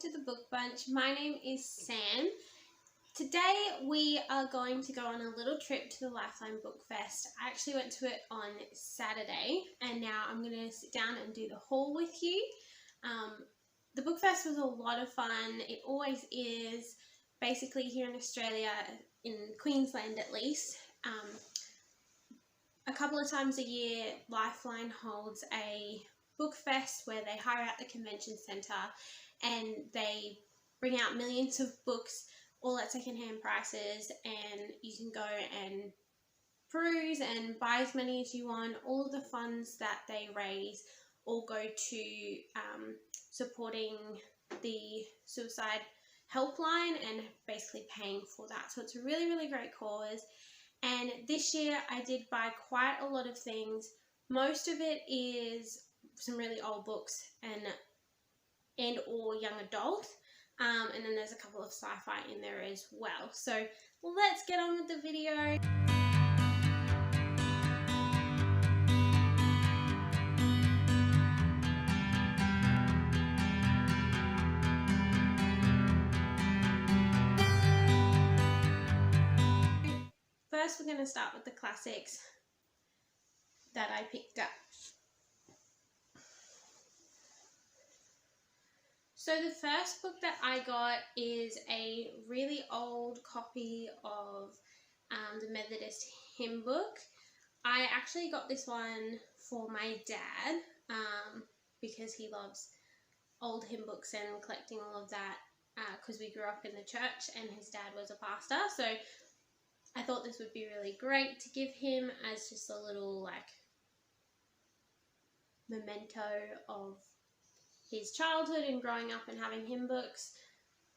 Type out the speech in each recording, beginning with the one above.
to the Book Bunch. My name is Sam. Today we are going to go on a little trip to the Lifeline Bookfest. I actually went to it on Saturday and now I'm going to sit down and do the haul with you. The Bookfest was a lot of fun. It always is. Basically here in Australia, in Queensland at least, a couple of times a year Lifeline holds a book fest where they hire out the convention centre and they bring out millions of books all at secondhand prices, and you can go and peruse and buy as many as you want. All of the funds that they raise all go to supporting the suicide helpline and basically paying for that. So it's a really, really great cause. And this year I did buy quite a lot of things. Most of it is some really old books and or young adult, and then there's a couple of sci-fi in there as well. So let's get on with the video. First we're going to start with the classics that I picked up. So the first book that I got is a really old copy of the Methodist hymn book. I actually got this one for my dad because he loves old hymn books and collecting all of that because we grew up in the church and his dad was a pastor. So I thought this would be really great to give him as just a little like memento of his childhood and growing up and having hymn books.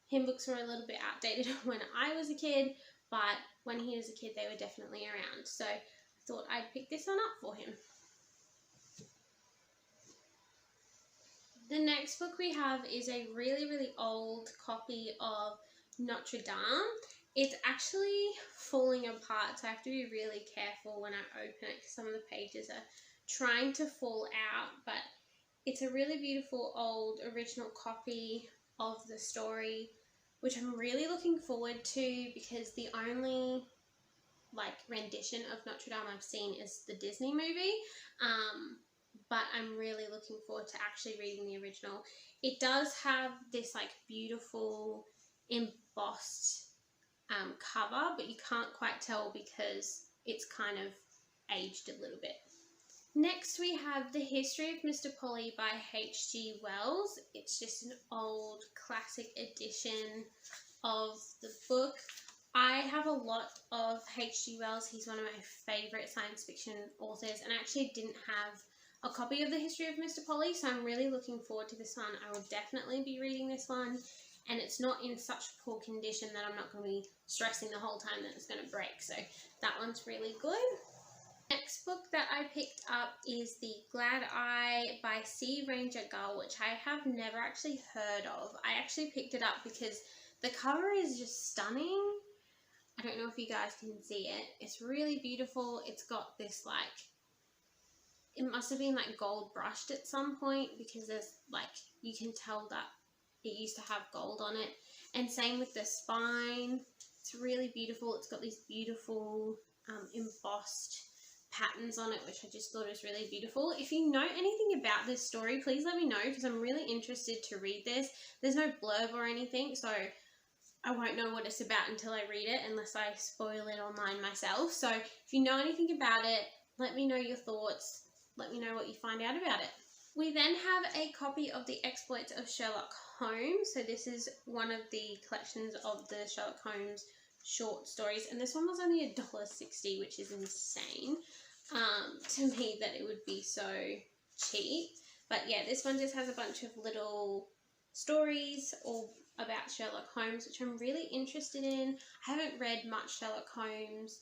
Hymn books were a little bit outdated when I was a kid, but when he was a kid they were definitely around. So I thought I'd pick this one up for him. The next book we have is a really, really old copy of Notre Dame. It's actually falling apart, so I have to be really careful when I open it because some of the pages are trying to fall out, but it's a really beautiful old original copy of the story, which I'm really looking forward to because the only rendition of Notre Dame I've seen is the Disney movie, but I'm really looking forward to actually reading the original. It does have this beautiful embossed cover, but you can't quite tell because it's kind of aged a little bit. Next we have The History of Mr. Polly by H.G. Wells. It's just an old classic edition of the book. I have a lot of H.G. Wells. He's one of my favourite science fiction authors, and I actually didn't have a copy of The History of Mr. Polly, so I'm really looking forward to this one. I will definitely be reading this one, and it's not in such poor condition that I'm not going to be stressing the whole time that it's going to break, so that one's really good. Next book that I picked up is The Glad Eye by Sea Ranger Gull, which I have never actually heard of. I actually picked it up because the cover is just stunning. I don't know if you guys can see it. It's really beautiful. It's got this it must have been gold brushed at some point because there's you can tell that it used to have gold on it. And same with the spine. It's really beautiful. It's got these beautiful embossed patterns on it, which I just thought was really beautiful. If you know anything about this story, please let me know because I'm really interested to read this. There's no blurb or anything, so I won't know what it's about until I read it unless I spoil it online myself. So if you know anything about it, let me know your thoughts. Let me know what you find out about it. We then have a copy of The Exploits of Sherlock Holmes. So this is one of the collections of the Sherlock Holmes short stories, and this one was only $1.60, which is insane to me that it would be so cheap. But yeah, this one just has a bunch of little stories all about Sherlock Holmes, which I'm really interested in. I haven't read much Sherlock Holmes,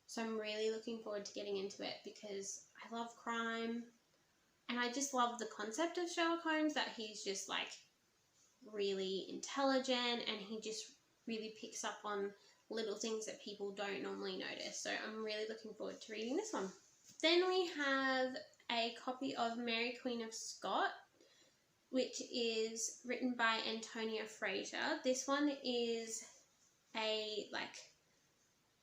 so I'm really looking forward to getting into it because I love crime and I just love the concept of Sherlock Holmes, that he's just really intelligent and he just really picks up on little things that people don't normally notice. So I'm really looking forward to reading this one. Then we have a copy of Mary Queen of Scots which is written by Antonia Fraser. This one is a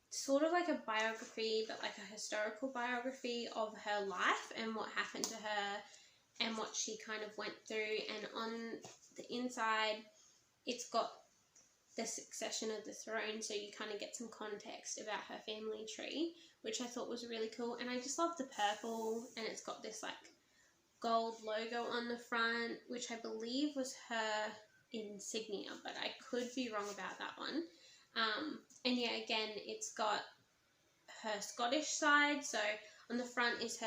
sort of like a biography, but like a historical biography of her life and what happened to her and what she kind of went through. And on the inside, it's got the succession of the throne, so you kind of get some context about her family tree, which I thought was really cool. And I just love the purple, and it's got this like gold logo on the front, which I believe was her insignia, but I could be wrong about that one. And yeah, again, it's got her Scottish side, so on the front is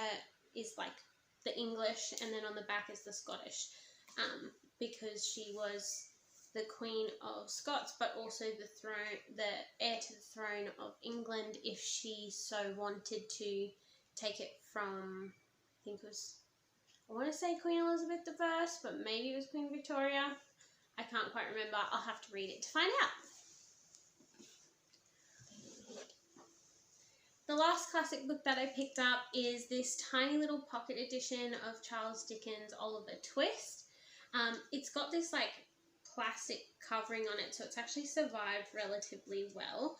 like the English, and then on the back is the Scottish, because she was the Queen of Scots, but also the heir to the throne of England if she so wanted to take it from, I want to say Queen Elizabeth I, but maybe it was Queen Victoria. I can't quite remember. I'll have to read it to find out. The last classic book that I picked up is this tiny little pocket edition of Charles Dickens' Oliver Twist. It's got this like plastic covering on it, so it's actually survived relatively well.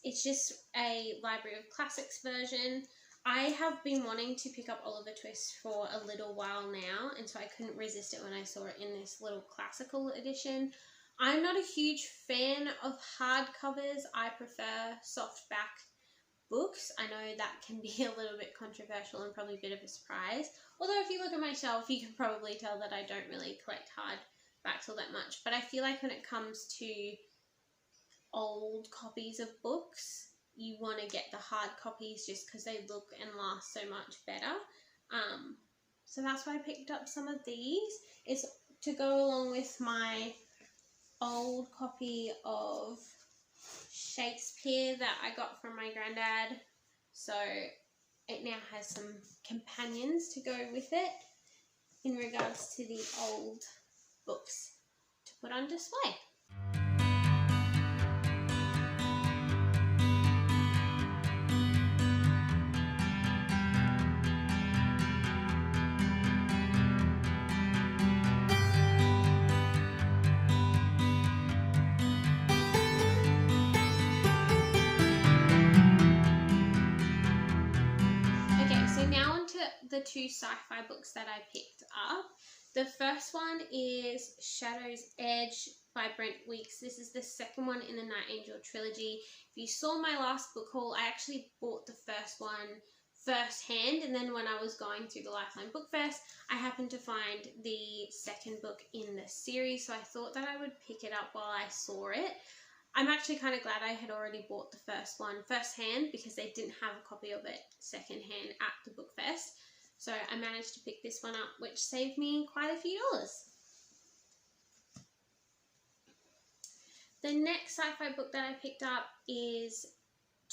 It's just a Library of Classics version. I have been wanting to pick up Oliver Twist for a little while now, and so I couldn't resist it when I saw it in this little classical edition. I'm not a huge fan of hardcovers. I prefer softback books. I know that can be a little bit controversial and probably a bit of a surprise. Although if you look at my shelf, you can probably tell that I don't really collect hardbacks all that much. But I feel like when it comes to old copies of books, you want to get the hard copies just because they look and last so much better. So that's why I picked up some of these. It's to go along with my old copy of Shakespeare that I got from my granddad. So it now has some companions to go with it in regards to the old books to put on display. The two sci-fi books that I picked up. The first one is Shadow's Edge by Brent Weeks. This is the second one in the Night Angel trilogy. If you saw my last book haul, I actually bought the first one firsthand, and then when I was going through the Lifeline Bookfest, I happened to find the second book in the series, so I thought that I would pick it up while I saw it. I'm actually kind of glad I had already bought the first one firsthand because they didn't have a copy of it secondhand at the Bookfest. So I managed to pick this one up, which saved me quite a few dollars. The next sci-fi book that I picked up is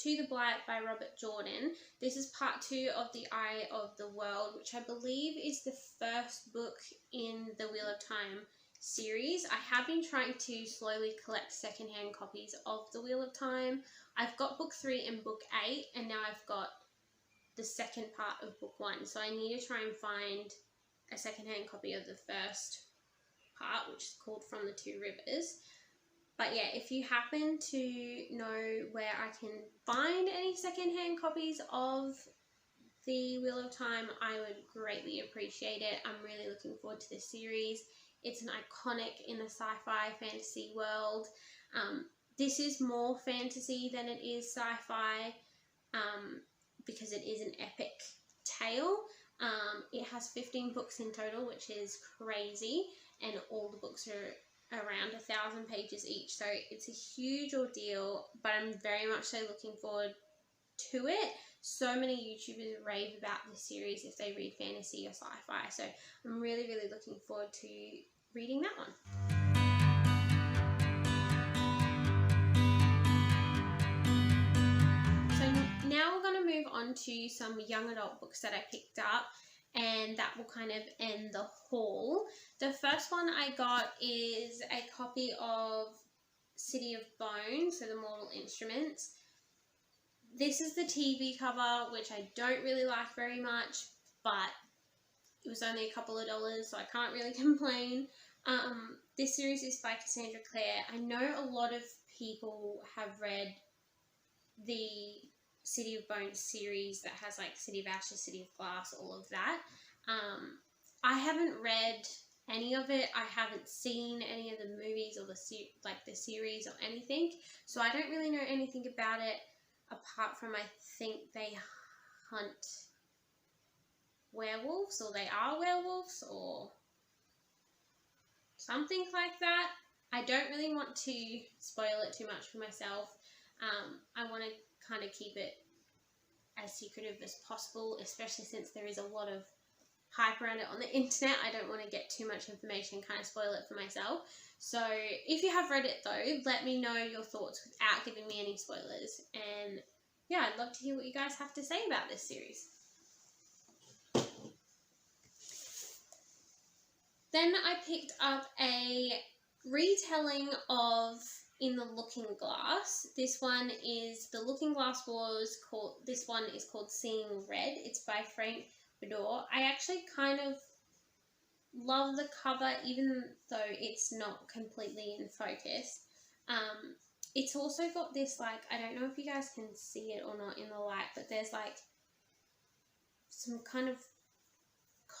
To the Blight by Robert Jordan. This is part 2 of The Eye of the World, which I believe is the first book in the Wheel of Time series. I have been trying to slowly collect secondhand copies of the Wheel of Time. I've got book 3 and book 8, and now I've got the second part of book 1, so I need to try and find a secondhand copy of the first part, which is called From the Two Rivers. But yeah, if you happen to know where I can find any secondhand copies of the Wheel of Time, I would greatly appreciate it. I'm really looking forward to this series. It's an iconic in the sci-fi fantasy world. This is more fantasy than it is sci-fi, because it is an epic tale. It has 15 books in total, which is crazy, and all the books are around 1,000 pages each, so it's a huge ordeal, but I'm very much so looking forward to it. So many YouTubers rave about this series if they read fantasy or sci-fi, so I'm really, really looking forward to reading that one. Now we're going to move on to some young adult books that I picked up, and that will kind of end the haul. The first one I got is a copy of City of Bones, so the Mortal Instruments. This is the TV cover, which I don't really like very much, but it was only a couple of dollars, so I can't really complain. This series is by Cassandra Clare. I know a lot of people have read the City of Bones series that has like City of Ashes, City of Glass, all of that. I haven't read any of it. I haven't seen any of the movies or the series or anything, so I don't really know anything about it apart from I think they hunt werewolves, or they are werewolves, or something like that. I don't really want to spoil it too much for myself. I want to kind of keep it as secretive as possible, especially since there is a lot of hype around it on the internet. I don't want to get too much information, kind of spoil it for myself. So if you have read it though, let me know your thoughts without giving me any spoilers. And yeah, I'd love to hear what you guys have to say about this series. Then I picked up a retelling of In the Looking Glass. This one is The Looking Glass this one is called Seeing Red. It's by Frank Bador. I actually kind of love the cover, even though it's not completely in focus. It's also got this, like, I don't know if you guys can see it or not in the light, but there's like some kind of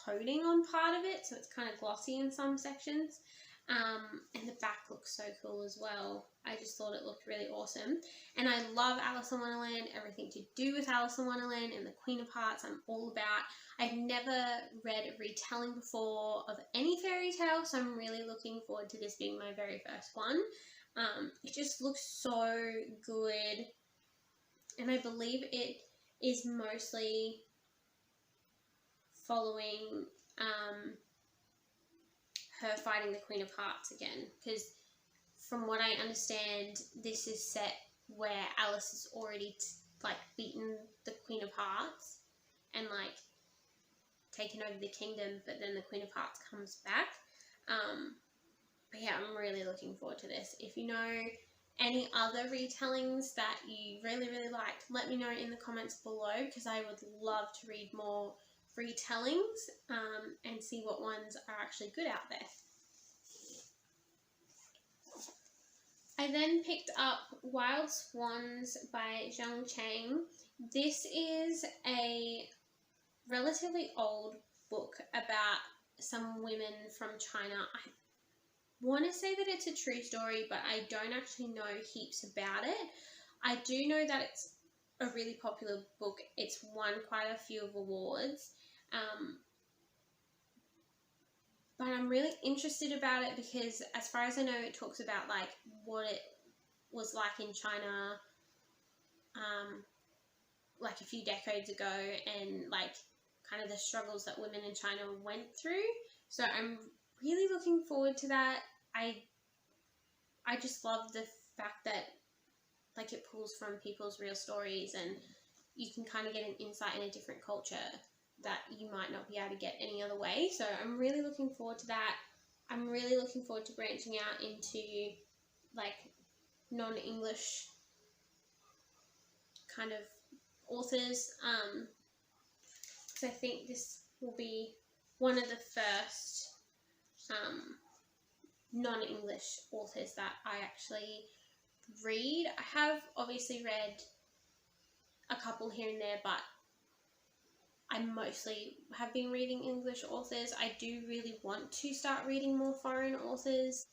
coating on part of it, so it's kind of glossy in some sections. And the back looks so cool as well. I just thought it looked really awesome. And I love Alice in Wonderland, everything to do with Alice in Wonderland and the Queen of Hearts I'm all about. I've never read a retelling before of any fairy tale, so I'm really looking forward to this being my very first one. It just looks so good. And I believe it is mostly following her fighting the Queen of Hearts again, because from what I understand, this is set where Alice has already beaten the Queen of Hearts and like taken over the kingdom, but then the Queen of Hearts comes back. But yeah, I'm really looking forward to this. If you know any other retellings that you really, really liked, let me know in the comments below, because I would love to read more retellings and see what ones are actually good out there. I then picked up Wild Swans by Zhang Chang. This is a relatively old book about some women from China. I want to say that it's a true story, but I don't actually know heaps about it. I do know that it's a really popular book. It's won quite a few awards. But I'm really interested about it because, as far as I know, it talks about like what it was like in China like a few decades ago, and like kind of the struggles that women in China went through. So I'm really looking forward to that. I just love the fact that like it pulls from people's real stories, and you can kind of get an insight in a different culture that you might not be able to get any other way. So I'm really looking forward to that. I'm really looking forward to branching out into like non-English kind of authors, because I think this will be one of the first non-English authors that I actually read. I have obviously read a couple here and there, but I mostly have been reading English authors. I do really want to start reading more foreign authors.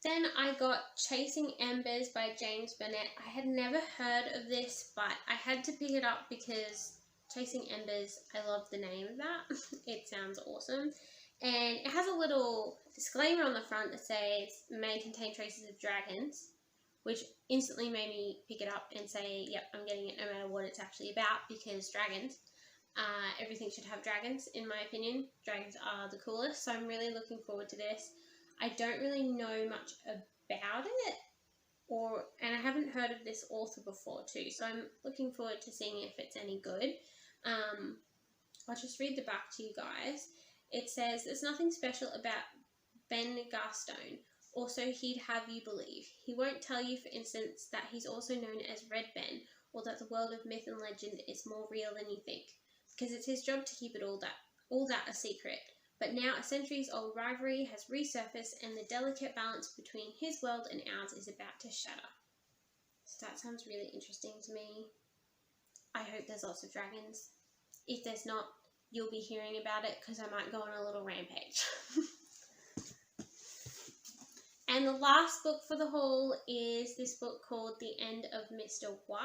Then I got Chasing Embers by James Burnett. I had never heard of this, but I had to pick it up because Chasing Embers, I love the name of that. It sounds awesome. And it has a little disclaimer on the front that says, may contain traces of dragons, which instantly made me pick it up and say, yep, I'm getting it no matter what it's actually about, because dragons. Everything should have dragons, in my opinion. Dragons are the coolest, so I'm really looking forward to this. I don't really know much about it, and I haven't heard of this author before too, so I'm looking forward to seeing if it's any good. I'll just read the back to you guys. It says, there's nothing special about Ben Garstone. Also, he'd have you believe. He won't tell you, for instance, that he's also known as Red Ben, or that the world of myth and legend is more real than you think, because it's his job to keep it all all that a secret. But now a centuries-old rivalry has resurfaced and the delicate balance between his world and ours is about to shatter. So that sounds really interesting to me. I hope there's lots of dragons. If there's not, you'll be hearing about it because I might go on a little rampage. And the last book for the haul is this book called The End of Mr. Y.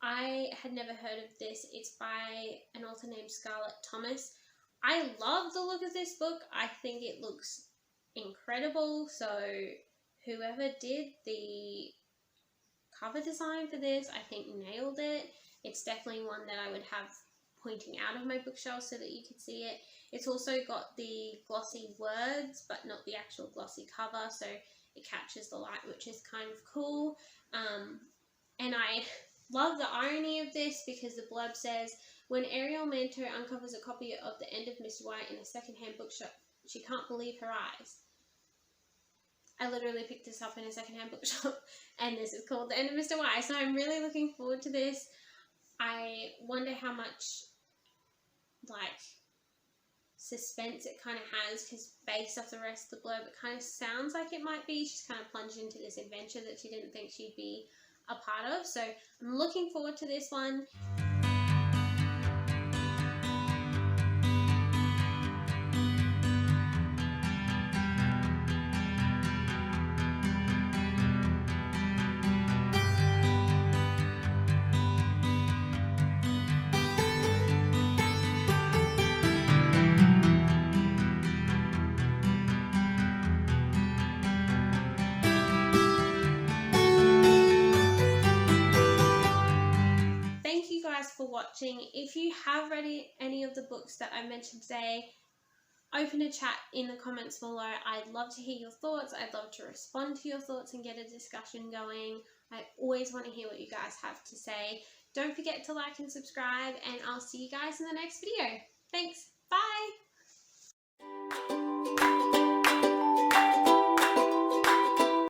I had never heard of this. It's by an author named Scarlett Thomas. I love the look of this book. I think it looks incredible. So whoever did the cover design for this, I think nailed it. It's definitely one that I would have pointing out of my bookshelf so that you could see it. It's also got the glossy words, but not the actual glossy cover, so it catches the light, which is kind of cool. And I love the irony of this because the blurb says, when Ariel Manto uncovers a copy of The End of Mr. Y in a secondhand bookshop, she can't believe her eyes. I literally picked this up in a secondhand bookshop, and this is called The End of Mr. Y, so I'm really looking forward to this. I wonder how much, like, suspense it kind of has, because based off the rest of the blurb, it kind of sounds like it might be. She's kind of plunged into this adventure that she didn't think she'd be a part of, so I'm looking forward to this one. Thank you guys for watching. If you have read any of the books that I mentioned today, open a chat in the comments below. I'd love to hear your thoughts. I'd love to respond to your thoughts and get a discussion going. I always want to hear what you guys have to say. Don't forget to like and subscribe, and I'll see you guys in the next video. Thanks.